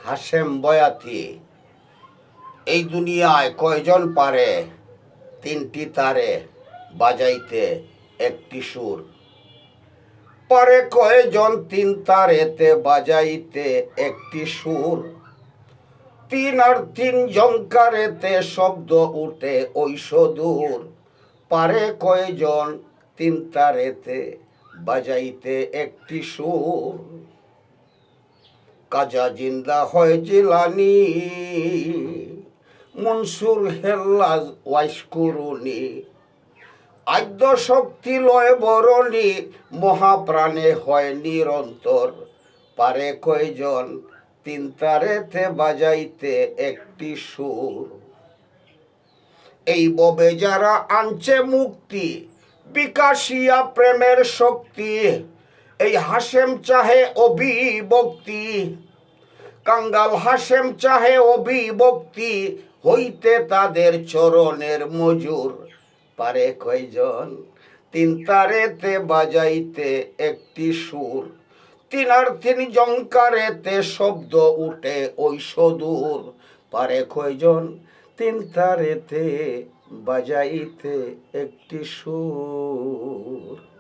হাশেম বয়াতি। এই দুনিয়ায় কয়জন পারে তিনটি তারে বাজাইতে একটি সুর? পারে কয়জন তিন তারেতে বাজাইতে একটি সুর? তিন আর তিন জঙ্কারেতে শব্দ উঠে ওই সদূর। পারে কয়জন তিন তারেতে বাজাইতে একটি সুর? কাজা জিন্দা হয় জিলানি, মনসুর হেল্লাজ ওয়াইশকুরুনি। আদ্য শক্তি লয় বরণী, মহাপ্রাণে হয় নিরন্তর। পারে কয়জন তিন তারেতে বাজাইতে একটি সুর? এই ববে যারা আনছে মুক্তি, বিকাশিয়া প্রেমের শক্তি, এই হাশেম চাহে অভিভক্তি। কাঙ্গাল হাশেম চাহে অভিভক্তি, হইতে তাদের চরণের মজুর। পারে কয়জন তিন তারেতে বাজাইতে একটি সুর? তিন আর তিন জঙ্কারেতে শব্দ উঠে ওই সদূর। পারে কয়জন তিন তারেতে বাজাইতে একটি সুর?